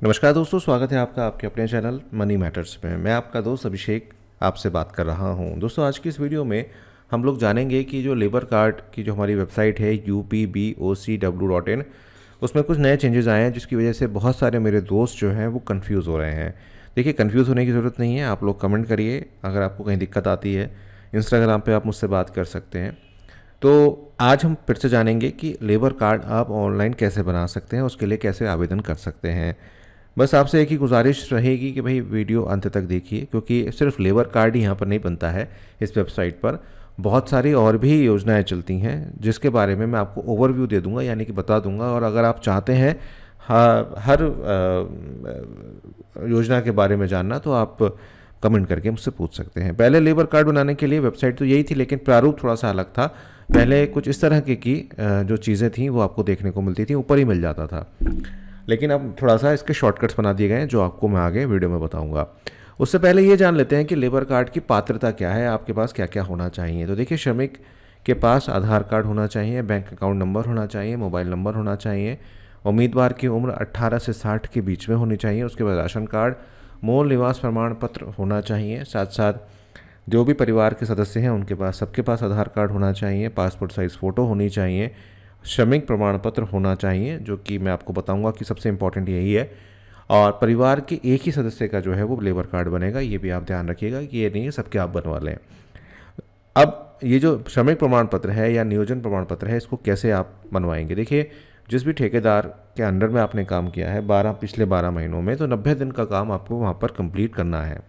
नमस्कार दोस्तों, स्वागत है आपका आपके अपने चैनल मनी मैटर्स में। मैं आपका दोस्त अभिषेक आपसे बात कर रहा हूं। दोस्तों, आज की इस वीडियो में हम लोग जानेंगे कि जो लेबर कार्ड की जो हमारी वेबसाइट है upbocw.in, उसमें कुछ नए चेंजेस आए हैं जिसकी वजह से बहुत सारे मेरे दोस्त जो हैं वो कंफ्यूज हो रहे हैं। देखिए, कंफ्यूज होने की ज़रूरत नहीं है। आप लोग कमेंट करिए अगर आपको कहीं दिक्कत आती है। इंस्टाग्राम पे आप मुझसे बात कर सकते हैं। तो आज हम फिर से जानेंगे कि लेबर कार्ड आप ऑनलाइन कैसे बना सकते हैं, उसके लिए कैसे आवेदन कर सकते हैं। बस आपसे एक ही गुजारिश रहेगी कि भाई वीडियो अंत तक देखिए, क्योंकि सिर्फ लेबर कार्ड ही यहाँ पर नहीं बनता है। इस वेबसाइट पर बहुत सारी और भी योजनाएं चलती हैं जिसके बारे में मैं आपको ओवरव्यू दे दूंगा, यानी कि बता दूंगा। और अगर आप चाहते हैं हर योजना के बारे में जानना, तो आप कमेंट करके मुझसे पूछ सकते हैं। पहले लेबर कार्ड बनाने के लिए वेबसाइट तो यही थी, लेकिन प्रारूप थोड़ा सा अलग था। पहले कुछ इस तरह की जो चीज़ें थी वो आपको देखने को मिलती थी, ऊपर ही मिल जाता था। लेकिन अब थोड़ा सा इसके शॉर्टकट्स बना दिए गए हैं जो आपको मैं आगे वीडियो में बताऊंगा। उससे पहले ये जान लेते हैं कि लेबर कार्ड की पात्रता क्या है, आपके पास क्या क्या होना चाहिए। तो देखिए, श्रमिक के पास आधार कार्ड होना चाहिए, बैंक अकाउंट नंबर होना चाहिए, मोबाइल नंबर होना चाहिए, उम्मीदवार की उम्र 18 से 60 के बीच में होनी चाहिए। उसके बाद राशन कार्ड, मूल निवास प्रमाण पत्र होना चाहिए। साथ साथ जो भी परिवार के सदस्य हैं उनके पास सबके पास आधार कार्ड होना चाहिए, पासपोर्ट साइज़ फ़ोटो होनी चाहिए, श्रमिक प्रमाण पत्र होना चाहिए, जो कि मैं आपको बताऊंगा कि सबसे इम्पॉर्टेंट यही है। और परिवार के एक ही सदस्य का जो है वो लेबर कार्ड बनेगा। ये भी आप ध्यान रखिएगा कि ये नहीं है सबके आप बनवा लें। अब ये जो श्रमिक प्रमाण पत्र है या नियोजन प्रमाण पत्र है, इसको कैसे आप बनवाएंगे। देखिए, जिस भी ठेकेदार के अंडर में आपने काम किया है पिछले 12 महीनों में, तो 90 दिन का काम आपको वहाँ पर कंप्लीट करना है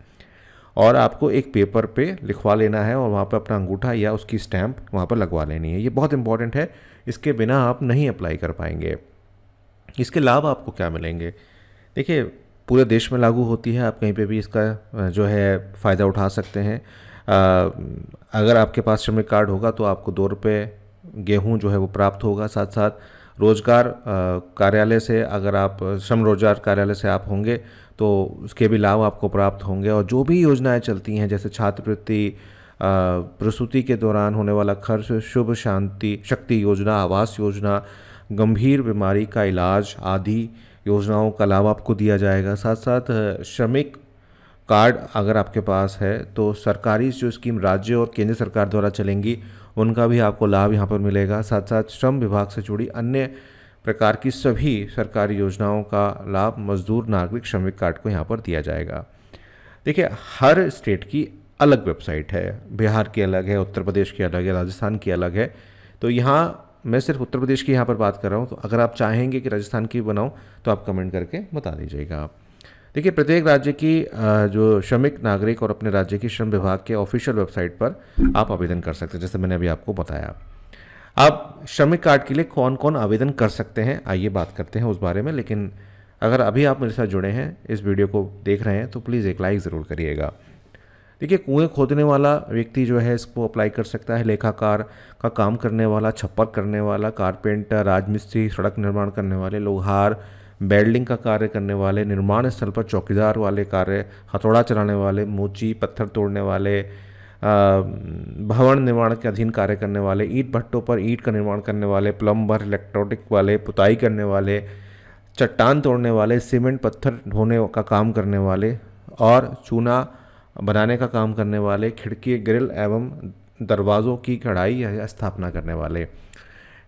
और आपको एक पेपर पे लिखवा लेना है और वहाँ पर अपना अंगूठा या उसकी स्टैंप वहाँ पर लगवा लेनी है। ये बहुत इंपॉर्टेंट है, इसके बिना आप नहीं अप्लाई कर पाएंगे। इसके लाभ आपको क्या मिलेंगे। देखिए, पूरे देश में लागू होती है, आप कहीं पे भी इसका जो है फ़ायदा उठा सकते हैं। अगर आपके पास श्रमिक कार्ड होगा तो आपको 2 रुपये गेहूँ जो है वो प्राप्त होगा। साथ साथ रोजगार कार्यालय से, अगर आप श्रम रोजगार कार्यालय से आप होंगे तो उसके भी लाभ आपको प्राप्त होंगे। और जो भी योजनाएं चलती हैं, जैसे छात्रवृत्ति, प्रसूति के दौरान होने वाला खर्च, शुभ शांति शक्ति योजना, आवास योजना, गंभीर बीमारी का इलाज आदि योजनाओं का लाभ आपको दिया जाएगा। साथ साथ श्रमिक कार्ड अगर आपके पास है तो सरकारी जो स्कीम राज्य और केंद्र सरकार द्वारा चलेंगी उनका भी आपको लाभ यहाँ पर मिलेगा। साथ साथ श्रम विभाग से जुड़ी अन्य प्रकार की सभी सरकारी योजनाओं का लाभ मजदूर नागरिक श्रमिक कार्ड को यहाँ पर दिया जाएगा। देखिए, हर स्टेट की अलग वेबसाइट है। बिहार की अलग है, उत्तर प्रदेश की अलग है, राजस्थान की अलग है। तो यहाँ मैं सिर्फ उत्तर प्रदेश की यहाँ पर बात कर रहा हूँ। तो अगर आप चाहेंगे कि राजस्थान की बनाऊँ तो आप कमेंट करके बता दीजिएगा आप। देखिए, प्रत्येक राज्य की जो श्रमिक नागरिक और अपने राज्य की श्रम विभाग के ऑफिशियल वेबसाइट पर आप आवेदन कर सकते हैं, जैसे मैंने अभी आपको बताया। अब श्रमिक कार्ड के लिए कौन कौन आवेदन कर सकते हैं, आइए बात करते हैं उस बारे में। लेकिन अगर अभी आप मेरे साथ जुड़े हैं, इस वीडियो को देख रहे हैं, तो प्लीज़ एक लाइक ज़रूर करिएगा। देखिए, कुएं खोदने वाला व्यक्ति जो है इसको अप्लाई कर सकता है। लेखाकार का काम करने वाला, छप्पर करने वाला, कारपेंटर, राजमिस्त्री, सड़क निर्माण करने वाले, लोहार, वेल्डिंग का कार्य करने वाले, निर्माण स्थल पर चौकीदार वाले कार्य, हथौड़ा चलाने वाले, मोची पत्थर तोड़ने वाले, भवन निर्माण के अधीन कार्य करने वाले, ईंट भट्टों पर ईंट का निर्माण करने वाले, प्लम्बर, इलेक्ट्रॉनिक वाले, पुताई करने वाले, चट्टान तोड़ने वाले, सीमेंट पत्थर ढोने का काम करने वाले और चूना बनाने का काम करने वाले, खिड़की, ग्रिल एवं दरवाज़ों की कढ़ाई या स्थापना करने वाले,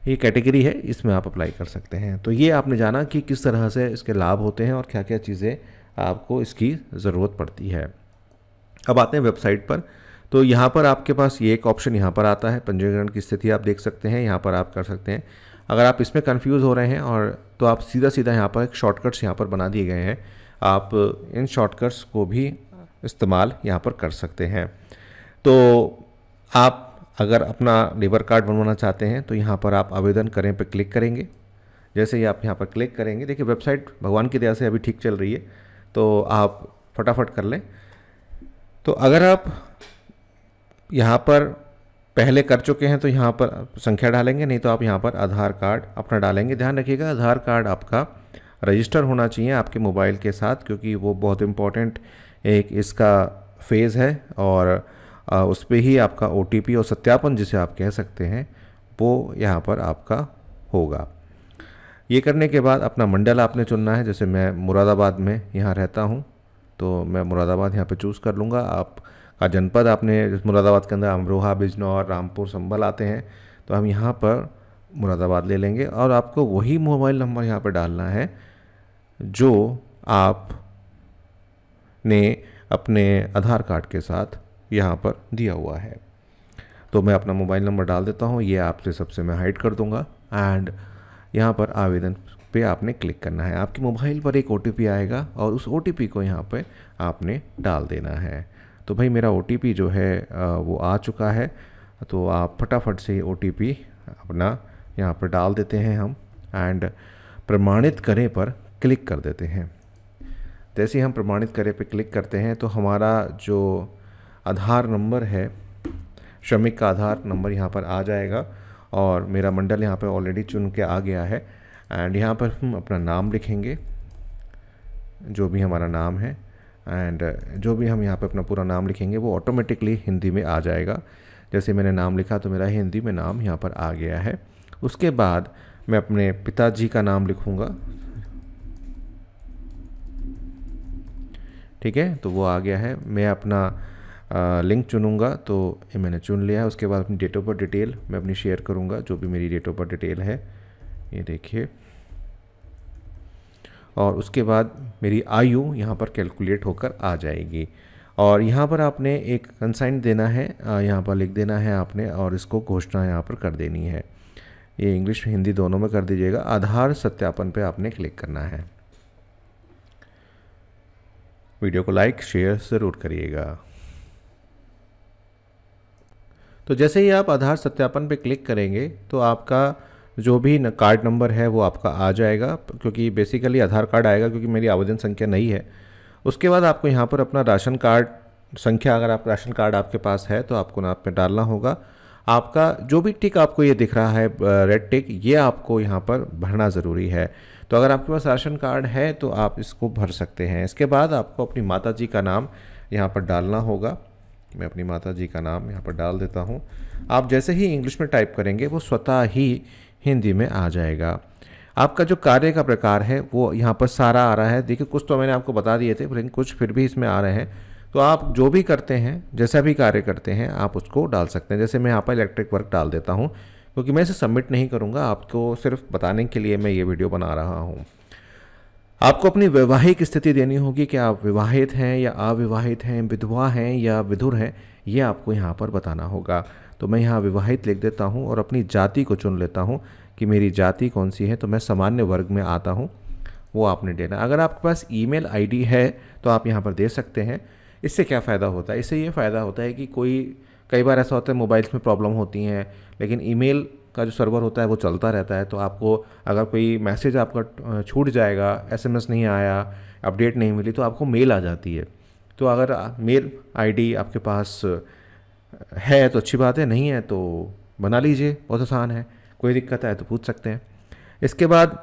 ये कैटेगरी है, इसमें आप अप्लाई कर सकते हैं। तो ये आपने जाना कि किस तरह से इसके लाभ होते हैं और क्या क्या चीज़ें आपको इसकी ज़रूरत पड़ती है। अब आते हैं वेबसाइट पर। तो यहाँ पर आपके पास ये एक ऑप्शन यहाँ पर आता है, पंजीकरण की स्थिति आप देख सकते हैं, यहाँ पर आप कर सकते हैं। अगर आप इसमें कंफ्यूज हो रहे हैं और तो आप सीधा सीधा यहाँ पर एक शॉर्टकट्स यहाँ पर बना दिए गए हैं, आप इन शॉर्टकट्स को भी इस्तेमाल यहाँ पर कर सकते हैं। तो आप अगर अपना लेबर कार्ड बनवाना चाहते हैं तो यहाँ पर आप आवेदन करें पे क्लिक करेंगे। जैसे ही आप यहाँ पर क्लिक करेंगे, देखिए वेबसाइट भगवान की दया से अभी ठीक चल रही है, तो आप फटाफट कर लें। तो अगर आप यहाँ पर पहले कर चुके हैं तो यहाँ पर संख्या डालेंगे, नहीं तो आप यहाँ पर आधार कार्ड अपना डालेंगे। ध्यान रखिएगा, आधार कार्ड आपका रजिस्टर होना चाहिए आपके मोबाइल के साथ, क्योंकि वो बहुत इम्पोर्टेंट एक इसका फेज़ है। और उस पर ही आपका OTP और सत्यापन जिसे आप कह सकते हैं वो यहाँ पर आपका होगा। ये करने के बाद अपना मंडल आपने चुनना है। जैसे मैं मुरादाबाद में यहाँ रहता हूँ, तो मैं मुरादाबाद यहाँ पे चूज़ कर लूँगा। आपका जनपद आपने, जैसे मुरादाबाद के अंदर अमरोहा, बिजनौर, रामपुर, संभल आते हैं, तो हम यहाँ पर मुरादाबाद ले लेंगे। और आपको वही मोबाइल नंबर यहाँ पर डालना है जो आपने अपने आधार कार्ड के साथ यहाँ पर दिया हुआ है। तो मैं अपना मोबाइल नंबर डाल देता हूँ, ये आपसे सबसे मैं हाइड कर दूँगा। एंड यहाँ पर आवेदन पे आपने क्लिक करना है। आपके मोबाइल पर एक OTP आएगा और उस OTP को यहाँ पे आपने डाल देना है। तो भाई मेरा OTP जो है वो आ चुका है, तो आप फटाफट से OTP अपना यहाँ पर डाल देते हैं हम, एंड प्रमाणित करें पर क्लिक कर देते हैं। जैसे ही हम प्रमाणित करें पे क्लिक करते हैं तो हमारा जो आधार नंबर है, श्रमिक का आधार नंबर यहाँ पर आ जाएगा, और मेरा मंडल यहाँ पर ऑलरेडी चुन के आ गया है। एंड यहाँ पर हम अपना नाम लिखेंगे, जो भी हमारा नाम है, एंड जो भी हम यहाँ पे अपना पूरा नाम लिखेंगे वो ऑटोमेटिकली हिंदी में आ जाएगा। जैसे मैंने नाम लिखा तो मेरा हिंदी में नाम यहाँ पर आ गया है। उसके बाद मैं अपने पिताजी का नाम लिखूँगा, ठीक है, तो वो आ गया है। मैं अपना लिंक चुनूँगा, तो ये मैंने चुन लिया है। उसके बाद अपनी डेट ऑफ बर्थ डिटेल मैं अपनी शेयर करूँगा, जो भी मेरी डेट ऑफ बर्थ डिटेल है, ये देखिए। और उसके बाद मेरी आयु यहाँ पर कैलकुलेट होकर आ जाएगी। और यहाँ पर आपने एक कंसाइन देना है, यहाँ पर लिख देना है आपने, और इसको घोषणा यहाँ पर कर देनी है। ये इंग्लिश हिंदी दोनों में कर दीजिएगा। आधार सत्यापन पे आपने क्लिक करना है। वीडियो को लाइक शेयर ज़रूर करिएगा। तो जैसे ही आप आधार सत्यापन पे क्लिक करेंगे तो आपका जो भी कार्ड नंबर है वो आपका आ जाएगा, क्योंकि बेसिकली आधार कार्ड आएगा, क्योंकि मेरी आवेदन संख्या नहीं है। उसके बाद आपको यहाँ पर अपना राशन कार्ड संख्या, अगर आप राशन कार्ड आपके पास है तो आपको ना पे डालना होगा। आपका जो भी टिक आपको ये दिख रहा है रेड टिक, ये आपको यहाँ पर भरना ज़रूरी है। तो अगर आपके पास राशन कार्ड है तो आप इसको भर सकते हैं। इसके बाद आपको अपनी माताजी का नाम यहाँ पर डालना होगा। मैं अपनी माताजी का नाम यहाँ पर डाल देता हूँ। आप जैसे ही इंग्लिश में टाइप करेंगे वो स्वतः ही हिंदी में आ जाएगा। आपका जो कार्य का प्रकार है वो यहाँ पर सारा आ रहा है। देखिए कुछ तो मैंने आपको बता दिए थे, लेकिन कुछ फिर भी इसमें आ रहे हैं। तो आप जो भी करते हैं, जैसा भी कार्य करते हैं, आप उसको डाल सकते हैं। जैसे मैं यहाँ पर इलेक्ट्रिक वर्क डाल देता हूँ, क्योंकि मैं इसे सबमिट नहीं करूँगा, आपको सिर्फ बताने के लिए मैं ये वीडियो बना रहा हूँ। आपको अपनी वैवाहिक स्थिति देनी होगी कि आप विवाहित हैं या अविवाहित हैं, विधवा हैं या विधुर हैं, ये आपको यहाँ पर बताना होगा। तो मैं यहाँ विवाहित लिख देता हूँ और अपनी जाति को चुन लेता हूँ कि मेरी जाति कौन सी है। तो मैं सामान्य वर्ग में आता हूँ, वो आपने देना। अगर आपके पास ईमेल आईडी है तो आप यहाँ पर दे सकते हैं। इससे क्या फ़ायदा होता है? इससे ये फ़ायदा होता है कि कई बार ऐसा होता है मोबाइल्स में प्रॉब्लम होती हैं, लेकिन ईमेल का जो सर्वर होता है वो चलता रहता है। तो आपको अगर कोई मैसेज आपका छूट जाएगा, एसएमएस नहीं आया, अपडेट नहीं मिली, तो आपको मेल आ जाती है। तो अगर मेल आईडी आपके पास है तो अच्छी बात है, नहीं है तो बना लीजिए, बहुत आसान है। कोई दिक्कत है तो पूछ सकते हैं। इसके बाद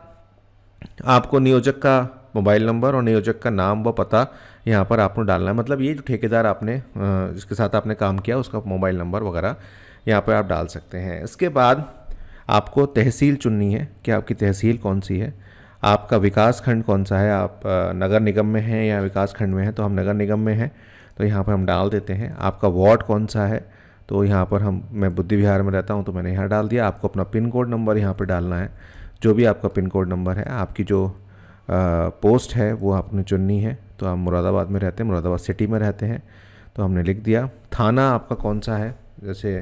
आपको नियोजक का मोबाइल नंबर और नियोजक का नाम व पता यहाँ पर आपको डालना है। मतलब ये जो ठेकेदार आपने जिसके साथ आपने काम किया उसका मोबाइल नंबर वगैरह यहाँ पर आप डाल सकते हैं। इसके बाद आपको तहसील चुननी है कि आपकी तहसील कौन सी है, आपका विकास खंड कौन सा है, आप नगर निगम में हैं या विकास खंड में हैं। तो हम नगर निगम में हैं, तो यहाँ पर हम डाल देते हैं। आपका वार्ड कौन सा है, तो यहाँ पर मैं बुद्धि विहार में रहता हूँ तो मैंने यहाँ डाल दिया। आपको अपना पिन कोड नंबर यहाँ पर डालना है, जो भी आपका पिन कोड नंबर है। आपकी जो पोस्ट है वो आपने चुननी है। तो आप मुरादाबाद में रहते हैं, मुरादाबाद सिटी में रहते हैं, तो हमने लिख दिया। थाना आपका कौन सा है, जैसे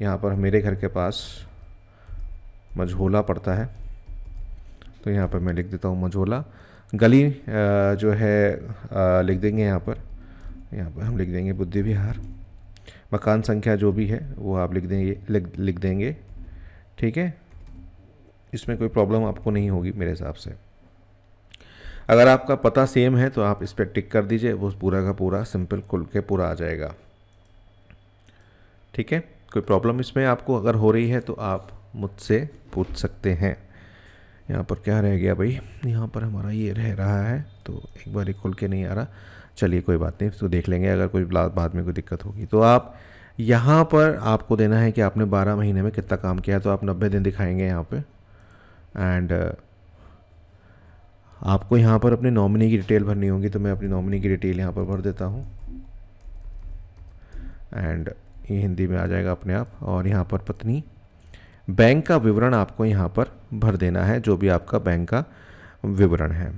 यहाँ पर मेरे घर के पास मझोला पड़ता है, तो यहाँ पर मैं लिख देता हूँ मझोला। गली जो है लिख देंगे यहाँ पर हम लिख देंगे बुद्धि विहार। मकान संख्या जो भी है वो आप लिख देंगे, ठीक है। इसमें कोई प्रॉब्लम आपको नहीं होगी मेरे हिसाब से। अगर आपका पता सेम है तो आप इस पर टिक कर दीजिए, वो पूरा का पूरा सिंपल खुल के पूरा आ जाएगा, ठीक है। कोई प्रॉब्लम इसमें आपको अगर हो रही है तो आप मुझसे पूछ सकते हैं। यहाँ पर क्या रह गया भाई, यहाँ पर हमारा ये रह रहा है, तो एक बार ही खुल के नहीं आ रहा। चलिए कोई बात नहीं, तो देख लेंगे, अगर कोई बाद में कोई दिक्कत होगी। तो आप यहाँ पर आपको देना है कि आपने 12 महीने में कितना काम किया है। तो आप 90 दिन दिखाएंगे यहाँ पे, एंड आपको यहाँ पर अपने नॉमिनी की डिटेल भरनी होगी, तो मैं अपनी नॉमिनी की डिटेल यहाँ पर भर देता हूँ एंड ये हिंदी में आ जाएगा अपने आप। और यहाँ पर पत्नी, बैंक का विवरण आपको यहाँ पर भर देना है, जो भी आपका बैंक का विवरण है।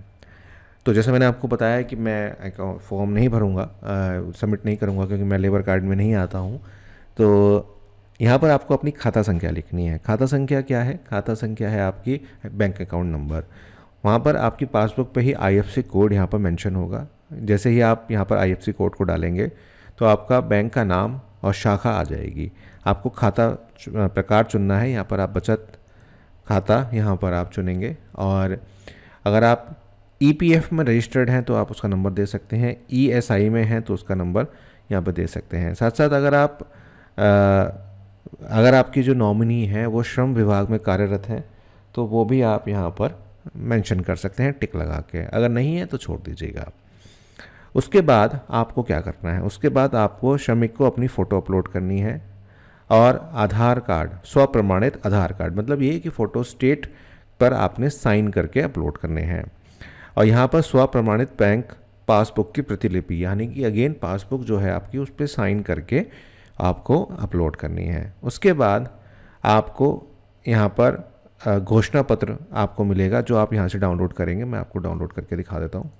तो जैसे मैंने आपको बताया कि मैं अकाउंट फॉर्म नहीं भरूंगा, सबमिट नहीं करूंगा क्योंकि मैं लेबर कार्ड में नहीं आता हूं। तो यहाँ पर आपको अपनी खाता संख्या लिखनी है। खाता संख्या क्या है? खाता संख्या है आपकी बैंक अकाउंट नंबर। वहाँ पर आपकी पासबुक पे ही IFSC कोड यहाँ पर मेंशन होगा। जैसे ही आप यहाँ पर IFSC कोड को डालेंगे तो आपका बैंक का नाम और शाखा आ जाएगी। आपको खाता प्रकार चुनना है। यहाँ पर आप बचत खाता यहाँ पर आप चुनेंगे, और अगर आप EPF में रजिस्टर्ड हैं तो आप उसका नंबर दे सकते हैं, ESI में हैं तो उसका नंबर यहाँ पर दे सकते हैं। साथ साथ अगर आपकी जो नॉमिनी है वो श्रम विभाग में कार्यरत हैं तो वो भी आप यहाँ पर मेंशन कर सकते हैं टिक लगा के। अगर नहीं है तो छोड़ दीजिएगा। उसके बाद आपको क्या करना है? उसके बाद आपको श्रमिक को अपनी फ़ोटो अपलोड करनी है और आधार कार्ड, स्वप्रमाणित आधार कार्ड, मतलब ये कि फ़ोटो स्टेट पर आपने साइन करके अपलोड करने हैं। और यहाँ पर स्वप्रमाणित बैंक पासबुक की प्रतिलिपि, यानी कि अगेन पासबुक जो है आपकी उस पर साइन करके आपको अपलोड करनी है। उसके बाद आपको यहाँ पर घोषणा पत्र आपको मिलेगा जो आप यहाँ से डाउनलोड करेंगे। मैं आपको डाउनलोड करके दिखा देता हूँ।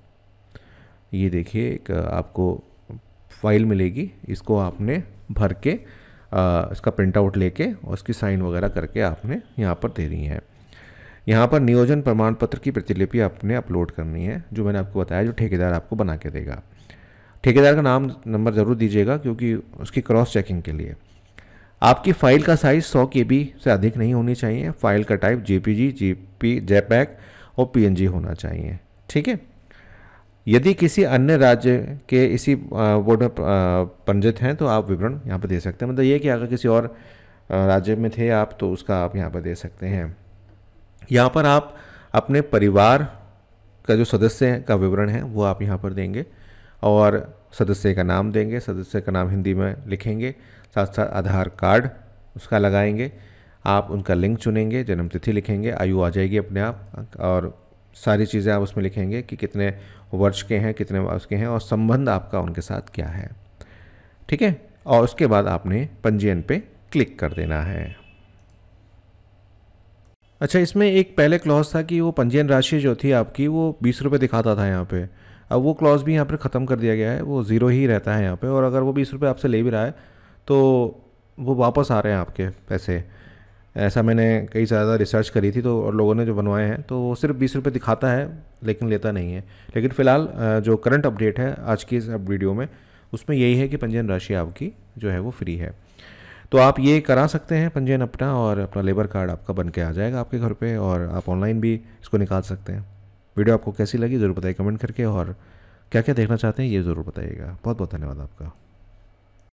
ये देखिए, एक आपको फाइल मिलेगी, इसको आपने भर के इसका प्रिंट आउट लेके और उसकी साइन वगैरह करके आपने यहाँ पर देनी है। यहाँ पर नियोजन प्रमाण पत्र की प्रतिलिपि आपने अपलोड करनी है, जो मैंने आपको बताया, जो ठेकेदार आपको बना के देगा। ठेकेदार का नाम नंबर ज़रूर दीजिएगा क्योंकि उसकी क्रॉस चेकिंग के लिए। आपकी फ़ाइल का साइज़ 100 KB से अधिक नहीं होनी चाहिए। फ़ाइल का टाइप JPG, JPEG और PNG होना चाहिए। ठीक है। यदि किसी अन्य राज्य के इसी बोर्ड में पंजीकृत हैं तो आप विवरण यहाँ पर दे सकते हैं। मतलब ये कि अगर किसी और राज्य में थे आप तो उसका आप यहाँ पर दे सकते हैं। यहाँ पर आप अपने परिवार का जो सदस्य का विवरण है वो आप यहाँ पर देंगे और सदस्य का नाम देंगे। सदस्य का नाम हिंदी में लिखेंगे, साथ साथ आधार कार्ड उसका लगाएंगे। आप उनका लिंग चुनेंगे, जन्म तिथि लिखेंगे, आयु आ जाएगी अपने आप, और सारी चीज़ें आप उसमें लिखेंगे कि कितने वर्ष के हैं, कितने वर्ष के हैं और संबंध आपका उनके साथ क्या है। ठीक है। और उसके बाद आपने पंजीयन पे क्लिक कर देना है। अच्छा, इसमें एक पहले क्लॉज था कि वो पंजीयन राशि जो थी आपकी वो 20 रुपये दिखाता था यहाँ पे। अब वो क्लॉज भी यहाँ पर ख़त्म कर दिया गया है, वो 0 ही रहता है यहाँ पे। और अगर वो 20 रुपये आपसे ले भी रहा है तो वो वापस आ रहे हैं आपके पैसे। ऐसा मैंने कई ज़्यादा रिसर्च करी थी तो, और लोगों ने जो बनवाए हैं, तो वो सिर्फ 20 रुपये दिखाता है लेकिन लेता नहीं है। लेकिन फ़िलहाल जो करंट अपडेट है आज की इस वीडियो में, उसमें यही है कि पंजीयन राशि आपकी जो है वो फ्री है। तो आप ये करा सकते हैं पंजीयन अपना, और अपना लेबर कार्ड आपका बन के आ जाएगा आपके घर पे, और आप ऑनलाइन भी इसको निकाल सकते हैं। वीडियो आपको कैसी लगी ज़रूर बताइए कमेंट करके, और क्या क्या देखना चाहते हैं ये ज़रूर बताइएगा। बहुत बहुत धन्यवाद आपका।